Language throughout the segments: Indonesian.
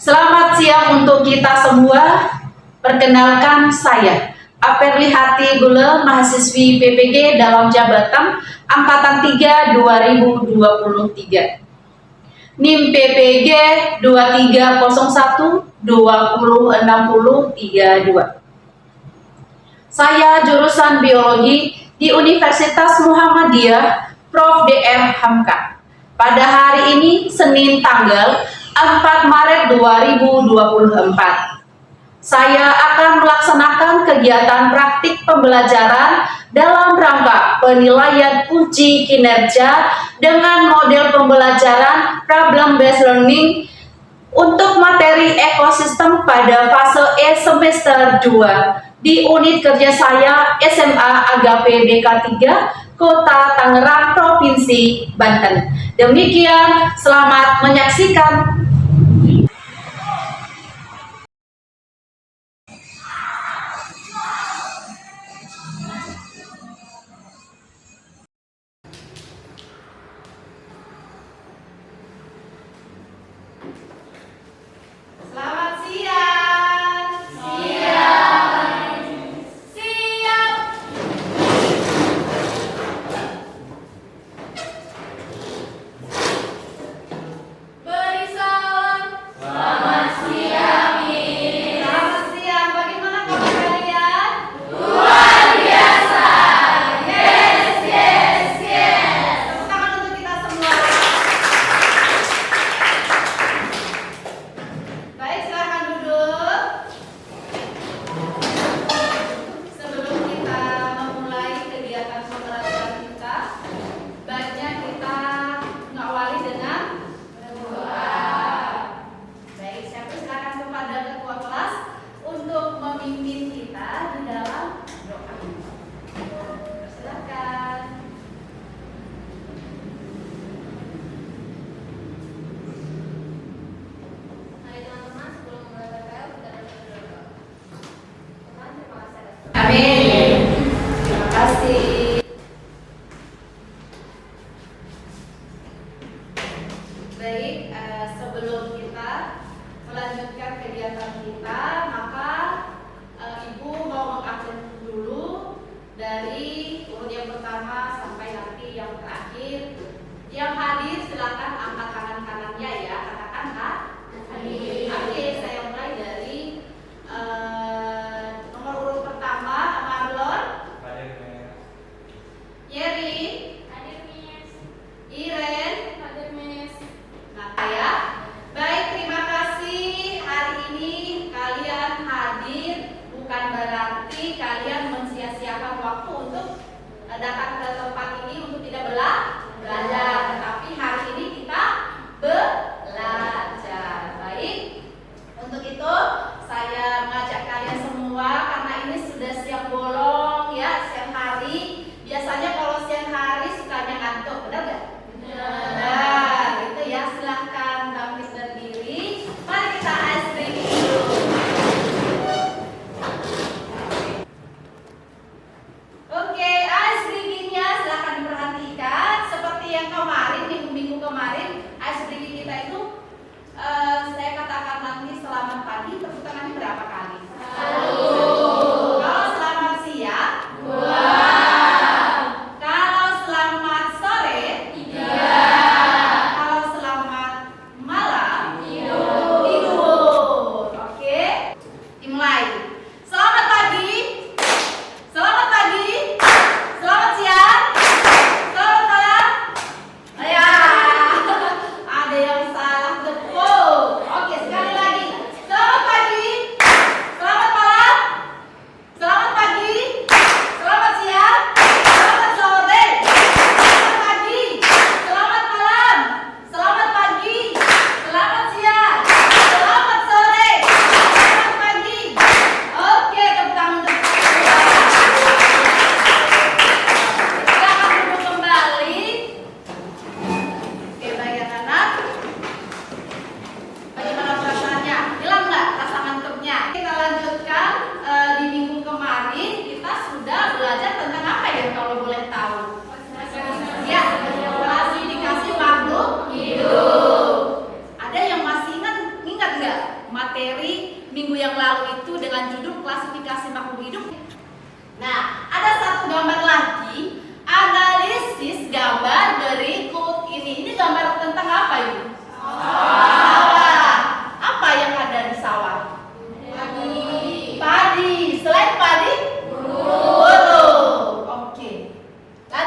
Selamat siang untuk kita semua. Perkenalkan saya, Aperli Hati Gule, mahasiswi PPG dalam jabatan Angkatan 3 2023. NIM PPG 2301 206032. Saya jurusan Biologi di Universitas Muhammadiyah Prof. Dr. Hamka. Pada hari ini, Senin tanggal 4 Maret 2024. Saya akan melaksanakan kegiatan praktik pembelajaran dalam rangka penilaian uji kinerja dengan model pembelajaran problem based learning untuk materi ekosistem pada fase E semester 2 di unit kerja saya SMA Agape BK3 Kota Tangerang, Provinsi Banten. Demikian, selamat menyaksikan. Selamat siang. Siang. Siap. Beri salam. Selamat siang, Miss. Selamat siang. Bagaimana kabar kalian? Luar biasa. Yes, yes, yes. Tepuk tangan untuk kita semua. Baik, silakan duduk. Sebelum kita memulai kegiatan pembelajaran kita, baiknya kita mengawali dengan berdoa. Baik, saya persilakan kepada ketua kelas untuk memimpin kita di dalam doa. Silakan. Hai teman-teman, sebelum mulai PPL kita berdoa. Tuhan, terima kasih atas Amin. Terima kasih. Baik, sebelum kita melanjutkan kegiatan kita, maka Ibu mau mengupdate dulu dari urut yang pertama sampai nanti yang terakhir. Yang hadir silakan angkat tangan kanannya ya, katakan Kak. Oke, saya mulai dari nomor urut pertama, Marlon, Yeri, hadir, Miss. Iren, Hadir, Miss. nah ya. Baik, terima kasih. Hari ini kalian hadir bukan berarti kalian mensia-siakan waktu untuk datang ke tempat ini untuk tidak belajar, tetapi hari ini kita belajar. Baik, untuk itu saya mengajak kalian semua karena ini sudah siang bolong ya, siang hari. Biasanya kalau siang hari sukanya ngantuk, benar nggak? Benar, itu ya. Silahkan bangkit berdiri. Mari kita ice breaking dulu. Oke, ice breaking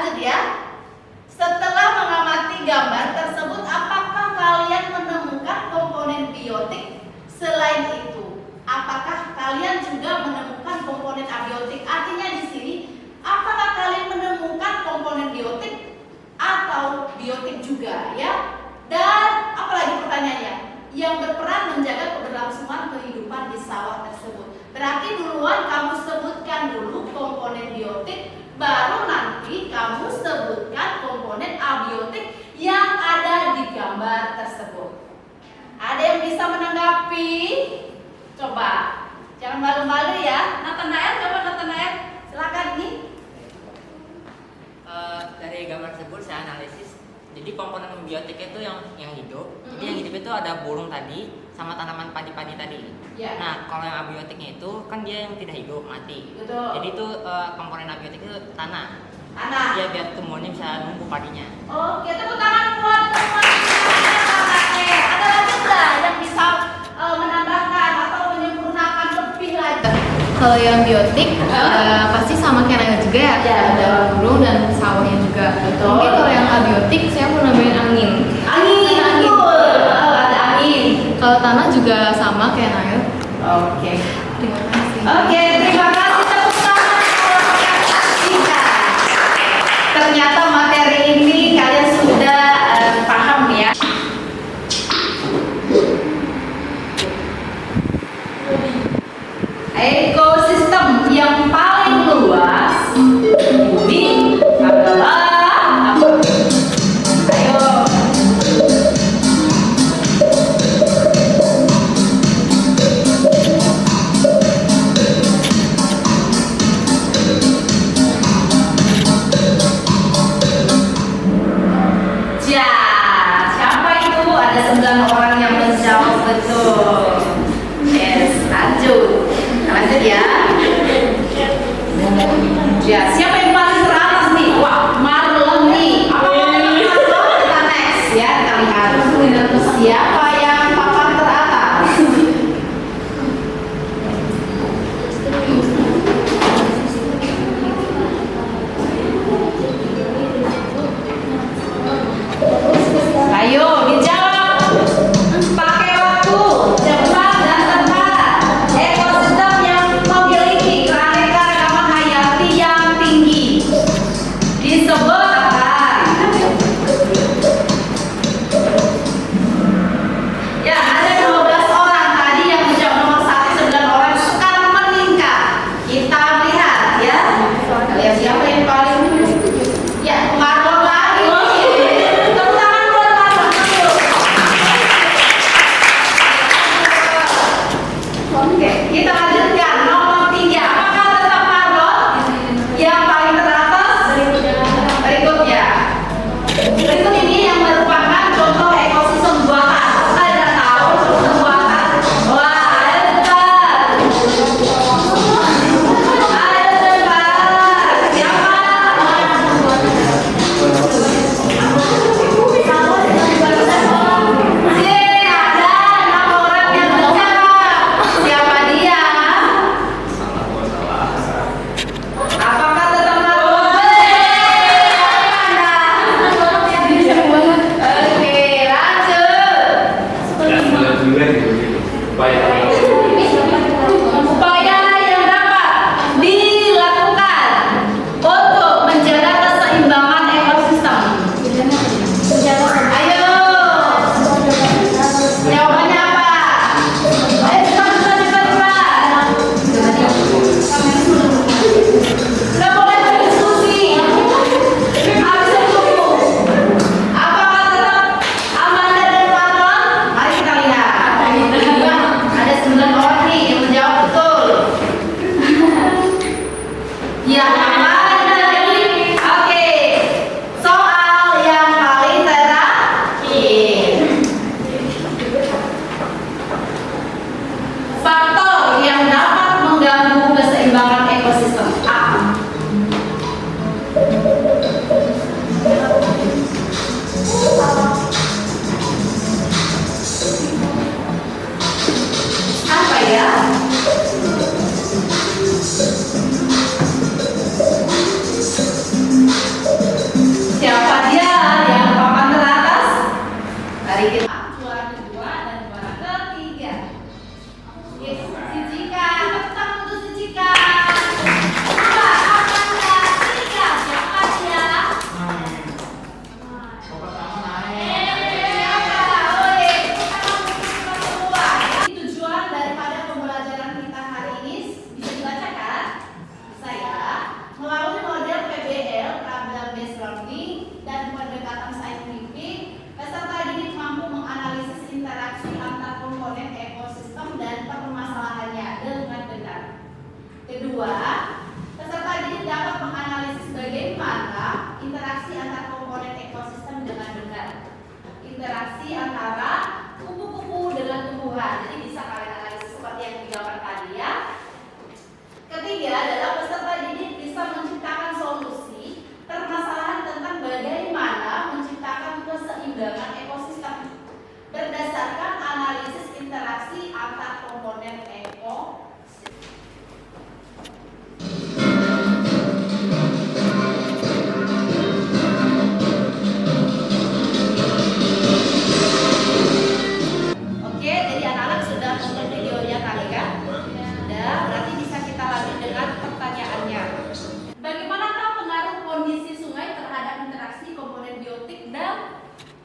Lanjut ya. Setelah mengamati gambar tersebut, apakah kalian menemukan komponen biotik? Selain itu, apakah kalian juga menemukan komponen abiotik? Artinya di sini, apakah kalian menemukan komponen biotik atau biotik juga ya? Dan apalagi pertanyaannya, yang berperan menjaga keberlangsungan kehidupan di sawah tersebut. Berarti duluan kamu sebutkan dulu komponen biotik, baru nanti kamu sebutkan komponen abiotik yang ada di gambar tersebut. Ada yang bisa menanggapi? Coba, jangan malu-malu ya. Nathanael, coba Nathanael, silakan nih. Dari gambar tersebut saya analisis. Jadi komponen biotik itu yang hidup. Jadi yang hidup itu ada burung tadi sama tanaman padi-padi tadi. Ya. Nah, kalau yang abiotiknya itu kan dia yang tidak hidup, mati. Betul. Jadi itu komponen abiotik itu tanah. Tanah. Dia biar tumbuhnya bisa nunggu padinya. Oke, tepuk tangan buat teman-teman. Ada lagi nggak yang bisa menambahkan atau menyempurnakan lebih lagi? Kalau yang biotik pasti sama kayak Naya juga ya, Ya, ada burung dan sawahnya juga. Betul. Mungkin kalau yang abiotik saya mau nambahin angin. Angin, betul. Ada angin. Kalau tanah juga sama kayak Naya. Oke. Terima kasih. Oke, terima kasih tepuk tangan kalau kalian saksikan. Ternyata materi ini kalian sudah paham ya. Ekosistem yang paling luas di bumi adalah apa? Ayo.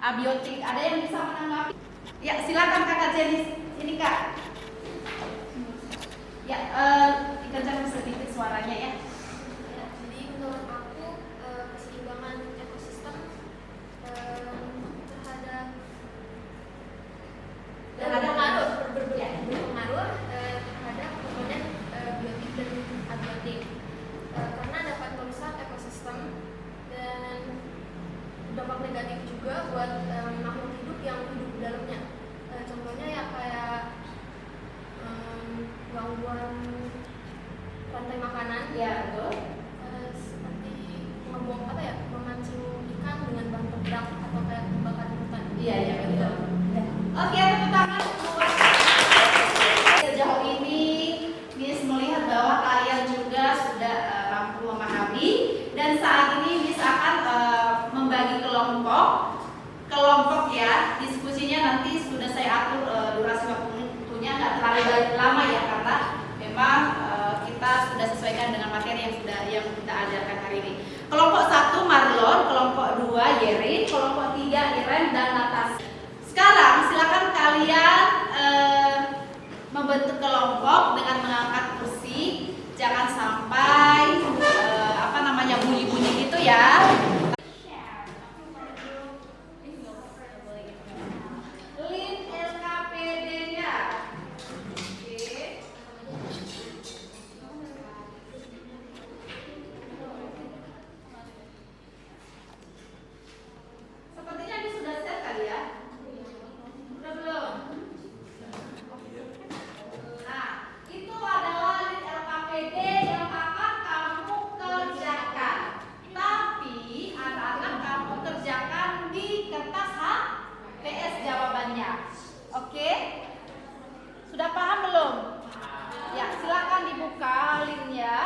abiotik. Ada yang bisa menanggapi? Ya, silakan Kakak Jenis. Ini Kak. Ya, dikencangkan sedikit suaranya ya. Ya, jadi menurut aku keseimbangan ekosistem terhadap berpengaruh terhadap komponen biotik dan abiotik karena dapat merusak ekosistem dan dampak negatif juga buat makhluk hidup yang hidup di dalamnya. Contohnya ya kayak gangguan rantai makanan. Ya, betul. Seperti memancing ikan dengan bahan peledak atau kayak membakar hutan. Iya, betul. Oke, tepuk tangan buat sejauh ini Miss melihat bahwa kalian juga sudah mampu memahami, dan saat ini Miss akan membagi kelompok ya. Diskusinya nanti sudah saya atur durasi waktunya nggak terlalu lama ya, karena memang kita sudah sesuaikan dengan materi yang kita ajarkan hari ini. Kelompok 1 Marlon, kelompok 2 Yerin, kelompok 3 Iren dan Natasha. Sekarang silakan kalian membentuk kelompok dengan mengangkat kursi, jangan sampai bunyi-bunyi gitu ya. Link LKPD-nya. Oke. Sepertinya ini sudah set kali ya. Udah belum? Nah, itu adalah link LKPD yang akan kamu kerjakan. Tapi anak-anak kamu kerjakan di kertas HPS jawabannya. Oke? Sudah paham belum? Ya, silakan dibuka linknya,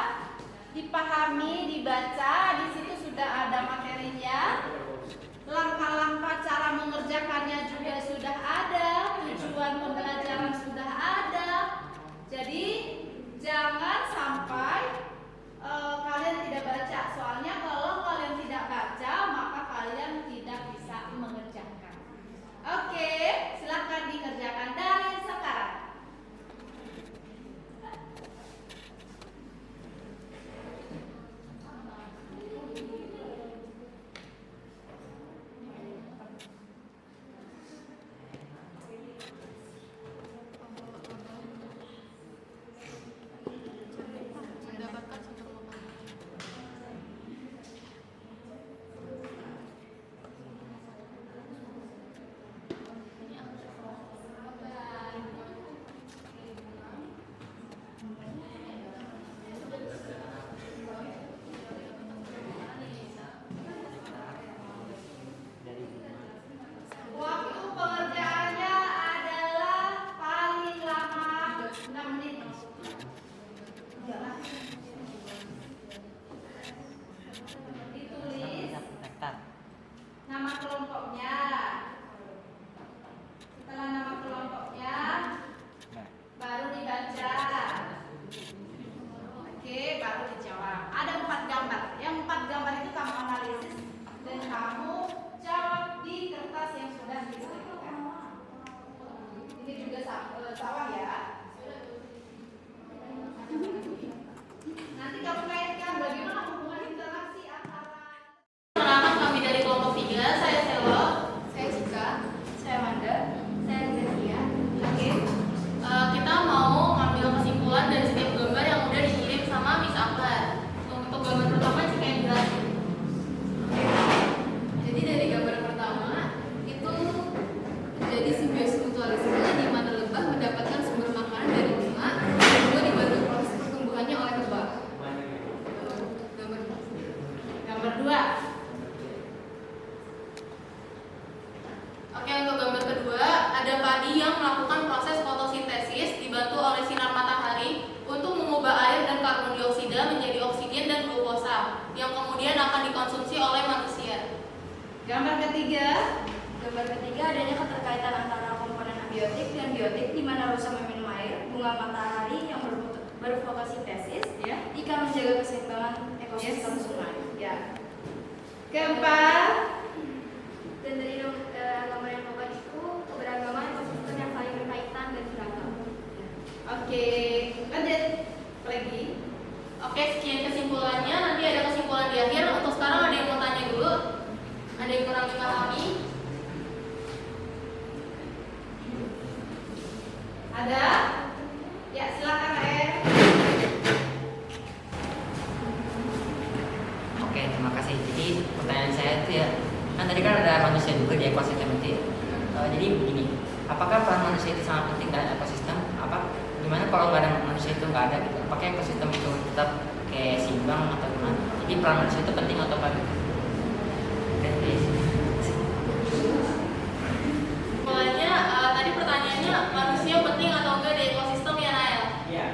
dipahami, dibaca. Di situ sudah ada materinya. Langkah-langkah cara mengerjakannya juga sudah ada, tujuan pembelajaran sudah ada. Jadi jangan sampai kalian tidak baca. Soalnya kalau kalian tidak baca, maka kalian tidak bisa mengerjakan. Oke, silakan dikerjakan dari sekarang. Mendapatkan sumber makanan. Waktu pengerjaannya adalah paling lama 6 menit. Ditulis nama kelompoknya. Setelah nama kelompoknya, baru dibaca. Oke, baru dijawab. Ada 4 gambar. Yang 4 gambar itu kamu analisis dan kamu jawab di kertas yang sudah disediakan. Ini juga sawah ya. Nanti kamu kaitkan bagaimana hubungan interaksi antara. Perkenalkan kami dari kelompok 3, saya Selo, Saya Cika. saya Manda. Saya Zenia. Oke. Kita mau ngambil kesimpulan dari setiap gambar yang udah dikirim sama Miss Akbar. Untuk gambar pertama Cika yang jelasin. Jadi dari gambar pertama itu terjadi simbiosis mutualisme di mana lebah mendapatkan sumber makanan dari bunga, dan kedua dibantu proses pertumbuhannya oleh lebah. Gambar 2. Oke, untuk gambar kedua ada padi yang melakukan proses fotosintesis dibantu oleh sinar matahari untuk mengubah air dan karbon dioksida menjadi oksigen dan glukosa yang kemudian akan dikonsumsi oleh manusia. Gambar ketiga. Gambar ketiga adanya keterkaitan antara komponen abiotik dan biotik di mana rusa meminum air, bunga matahari yang berfotosintesis Ya. jika menjaga keseimbangan ekosistem Yes. sungai. Ya. Keempat. Dan dari Oke, lanjut lagi. Oke, sekian kesimpulannya. Nanti ada kesimpulan di akhir. Untuk sekarang ada yang mau tanya dulu? Ada yang kurang dipahami? Ada? Ya, silakan Ae. Oke, terima kasih. Jadi pertanyaan saya itu ya, kan tadi kan ada manusia juga di ekosistem itu ya. Jadi begini, apakah peran manusia itu sangat penting dalam ekosistem? Gimana kalau nggak ada manusia itu nggak ada gitu? Apakah ekosistem itu tetap kayak seimbang atau gimana? Jadi peran manusia itu penting atau apa? Kesimpulannya, tadi pertanyaannya manusia penting atau enggak di ekosistem ya, Nael? Iya.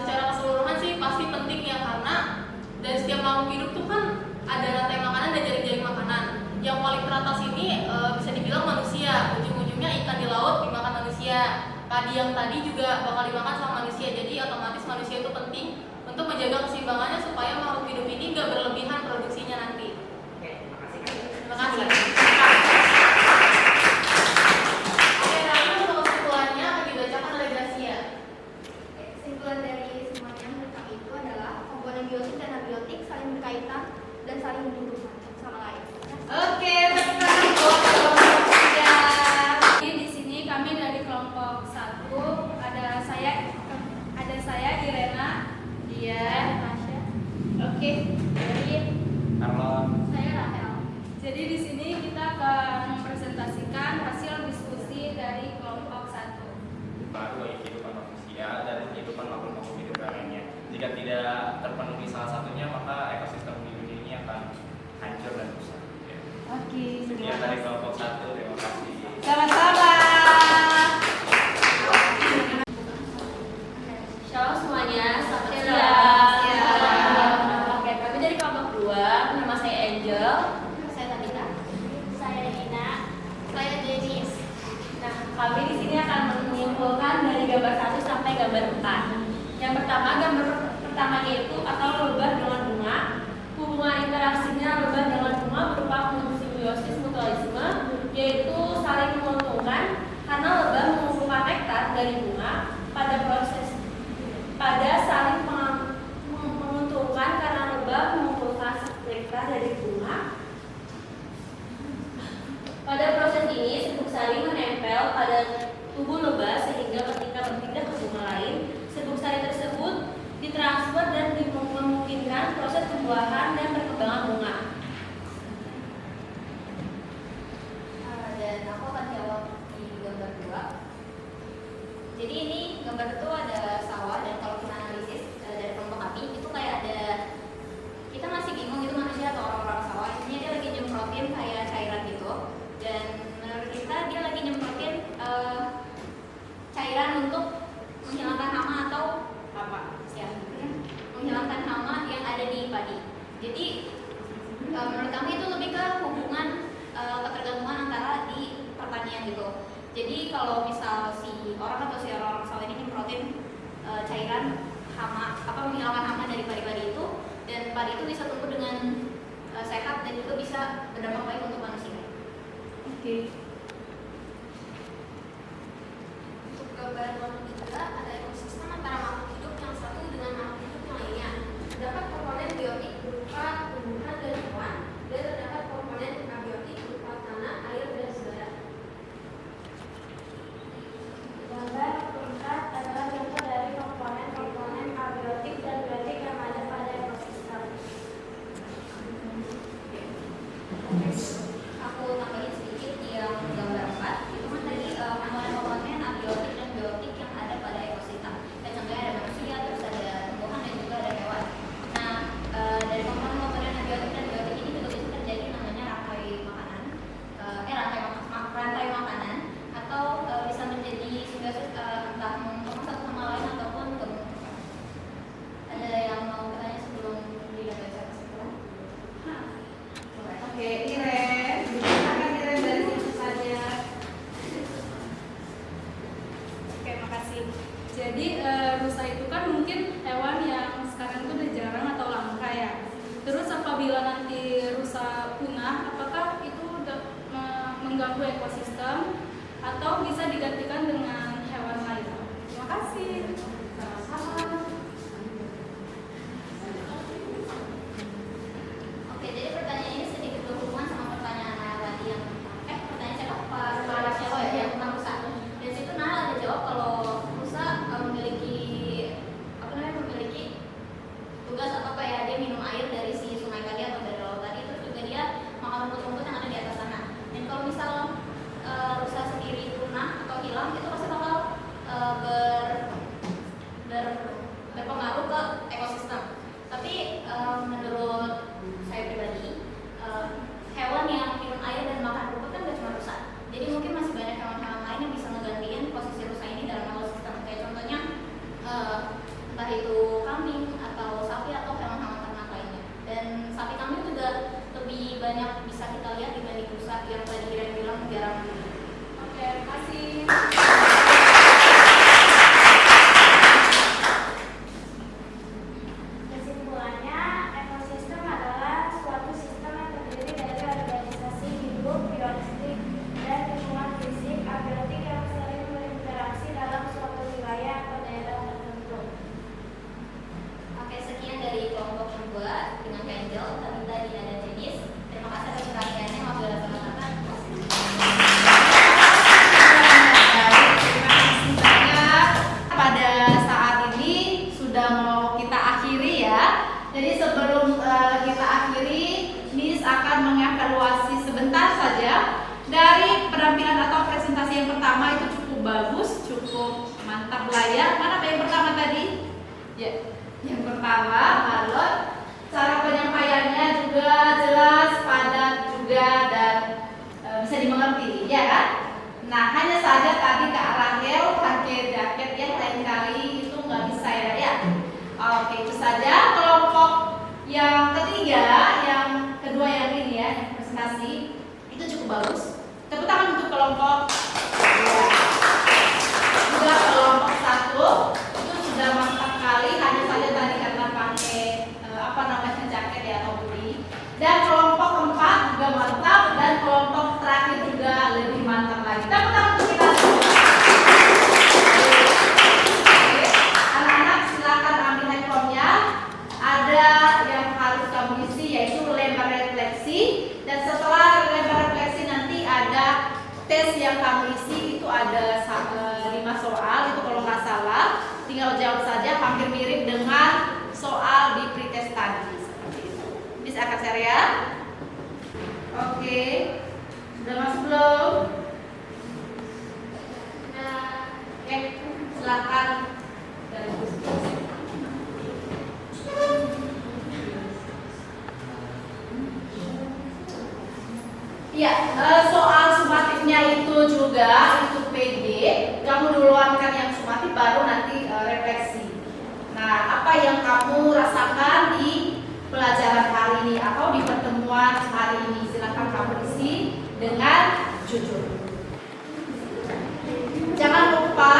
Secara keseluruhan sih pasti penting ya, karena dari setiap makhluk hidup tuh kan ada rantai makanan dan jaring-jaring makanan. Yang paling teratas ini bisa dibilang manusia. Ujung-ujungnya ikan di laut dimakan manusia. Padi yang tadi juga bakal dimakan sama manusia. Jadi otomatis manusia itu penting untuk menjaga keseimbangannya supaya makhluk hidup ini nggak berlebihan produksinya nanti. Oke, terima kasih. Terima kasih. Oke, lalu untuk kesimpulannya akan dibacakan oleh Gracia. Kesimpulan dari semuanya menurut kami itu adalah komponen biotik dan abiotik saling berkaitan dan saling mendukung sama lain. Oke, tepuk tangan buat kelompok 3. Jadi di sini kami dari kelompok 1 ada saya Irena, Iya. Tasya, Oke. Dari Carlon. saya Rahel. Jadi di sini kita akan mempresentasikan hasil diskusi dari kelompok 1. Bagi kehidupan manusia dan kehidupan makhluk-makhluk hidup lainnya. Jika tidak terpenuhi salah satunya, maka ekosistem di dunia ini akan hancur dan rusak. Ya. Oke. Sekian dari kelompok 1, terima kasih. Sama-sama. Shalom semuanya, selamat Siang. siang. Oke, kami dari kelompok 2, nama saya Angel. Saya Tabita. Saya Nina. Saya Denis. Nah, kami di sini akan menyimpulkan dari gambar 1 sampai gambar 4. Yang pertama, gambar pertamanya itu atau lebah dengan bunga. Hubungan interaksinya lebah dengan bunga berupa simbiosis mutualisme, yaitu saling menguntungkan karena lebah mengumpulkan nektar dari bunga pada saling menguntungkan karena lebah mengumpulkan nektar dari bunga. Pada proses ini, serbuk sari menempel pada tubuh lebah sehingga ketika berpindah ke bunga lain, serbuk sari tersebut ditransfer dan memungkinkan proses pembuahan dan perkembangan bunga. Dan aku akan jawab di gambar 2. Jadi ini gambar itu ada sawah, dan kalau kita analisis dari kelompok kami itu kayak ada, kita masih bingung itu manusia atau orang-orang sawah. Intinya dia lagi nyemprotin kayak cairan gitu, dan menurut kita dia lagi nyemprotin cairan untuk menghilangkan hama atau apa ya, menghilangkan hama yang ada di padi. Jadi menurut kami itu lebih ke hubungan ketergantungan antara di pertanian gitu. Jadi kalau misal si orang atau si orang sawah ini nyemprotin cairan hama, menghilangkan hama dari padi-padi itu, dan padi itu bisa tumbuh dengan sehat dan juga bisa berdampak baik untuk manusia. Oke. Untuk gambar nomor 3 ada ekosistem antara makhluk hidup yang satu dengan makhluk hidup yang lainnya. Terdapat komponen biotik berupa tumbuhan dan hewan, dan terdapat komponen abiotik berupa tanah, air, dan udara. Gambar keempat adalah contoh dari komponen-komponen abiotik dan biotik yang ada pada ekosistem. Aku tambahin sedikit di yang gambar 4. Itu kan tadi komponen-komponen abiotik dan biotik yang ada pada ekosistem. Dan contohnya ada manusia, terus ada tumbuhan, dan juga ada hewan. Nah, dari komponen-komponen abiotik dan biotik ini juga bisa terjadi namanya rantai makanan, rantai makanan, atau bisa menjadi simbiosis entah menguntungkan satu sama lain ataupun menguntungkan. Ada yang mau bertanya sebelum dibaca kesimpulan? Oke, Iren. Silakan Iren dari situ saja. Oke, makasih. Jadi rusa itu kan mungkin hewan yang sekarang itu udah jarang atau langka ya. Terus apabila nanti rusa punah, apakah itu udah mengganggu ekosistem atau bisa digantikan dengan hewan lain? Terima Terima kasih. Sama-sama. Oke, jadi pertanyaan ini sedikit berhubungan sama pertanyaan Nahal tadi yang pertanyaan siapa? Pak siapa ya yang tentang rusa. Dari situ Nahal ada jawab kalau rusa memiliki tugas atau kayak dia minum air dari si sungai tadi atau dari laut tadi, terus juga dia makan rumput-rumput yang ada di atas sana. Dan kalau misal rusa sendiri punah atau hilang, itu pasti bakal berpengaruh ke ekosistem. Tapi menurut saya pribadi, hewan yang minum air dan makan rumput kan gak cuma rusa. Jadi mungkin masih banyak hewan-hewan lain yang bisa menggantikan posisi rusa ini dalam ekosistem. Kayak contohnya entah itu kambing atau sapi atau hewan-hewan ternak lainnya. Dan sapi kambing juga lebih banyak bisa kita lihat dibanding rusa yang tadi Iren bilang jarang. Oke, terima kasih. Kesimpulannya, ekosistem adalah suatu sistem yang terdiri dari organisasi hidup, bioristik, dan lingkungan fisik, abiotik yang saling berinteraksi dalam suatu wilayah atau daerah tertentu. Oke, sekian dari kelompok kedua dengan Angel, Tabita, Dina, dan Jenis. Terima kasih atas perhatiannya. Wabillahi taufiq wal hidayah. Terima kasih banyak. Pada saat ini sudah mau kita akhiri ya. Jadi sebelum kita akhiri, Miss akan mengevaluasi sebentar saja dari penampilan atau presentasi yang pertama. Itu cukup bagus, cukup mantap lah ya. Mana yang pertama tadi? Ya, yang pertama alot. Cara penyampaiannya juga jelas, padat juga, dan bisa dimengerti, ya kan? Nah, hanya saja tadi Kak Rahel pakai jaket yang lain kali itu nggak bisa ya. Oke, itu saja. Kelompok yang ketiga, yang kedua yang ini ya, yang presentasi itu cukup bagus. Tepuk tangan untuk kelompok dua. Juga kelompok satu itu sudah mantap kali. Hanya saja tadi karena pakai jaket ya atau hoodie. Dan kelompok keempat juga mantap, dan kelompok terakhir juga lebih mantap lagi. Tepuk tangan untuk kita semua. Oke, anak-anak silakan ambil handphonenya. Ada yang harus kamu isi yaitu lembar refleksi, dan setelah lembar refleksi nanti ada tes yang kamu isi. Itu ada 5 soal itu kalau nggak salah. Tinggal jawab saja, hampir mirip dengan soal di pretest tadi. Bisa akan share ya. Oke, sudah masuk belum? Oke, silakan. Iya, soal sumatifnya itu juga itu PD. Kamu duluan kan yang sumatif, baru nanti refleksi. Nah, apa yang kamu rasakan di pelajaran hari ini atau di pertemuan hari ini? Silakan kamu isi dengan jujur. Jangan lupa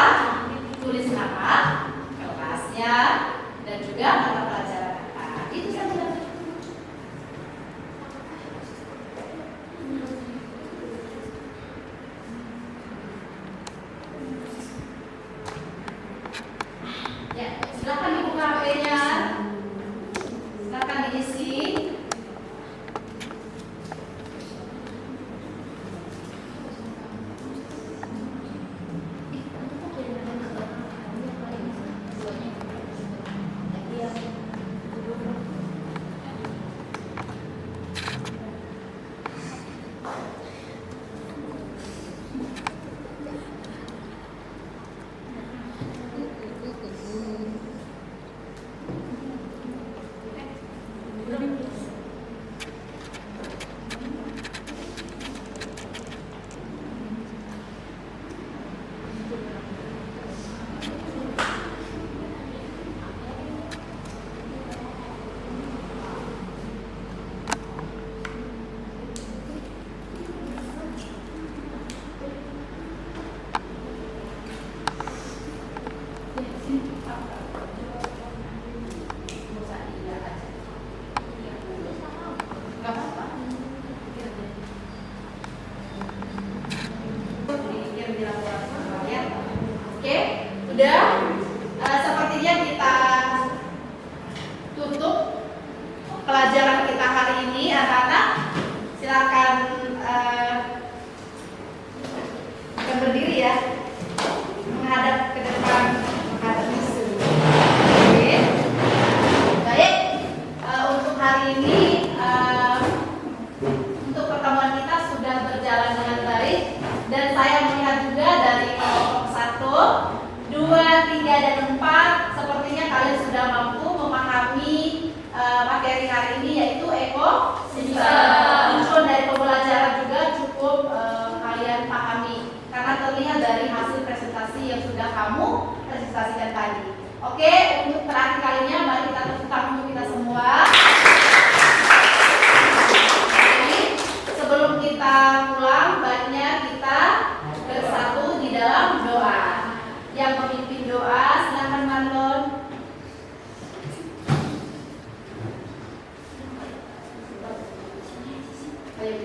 tulis nama, kelasnya, dan juga mata pelajaran apa. Itu saja. Ya, silakan dibuka HP-nya. Silakan diisi. untuk pertemuan kita sudah berjalan dengan baik dan saya melihat juga dari kelompok 1, 2, 3, dan 4 sepertinya kalian sudah mampu memahami materi hari ini yaitu ekosistem. Unsur dari pembelajaran juga cukup kalian pahami karena terlihat dari hasil presentasi yang sudah kamu presentasikan tadi. Oke, untuk terakhir kalinya mari kita tepuk tangan untuk kita semua. Jadi, sebelum kita pulang, baiknya kita bersatu di dalam doa. Yang memimpin doa, silakan Marlon. Ayo.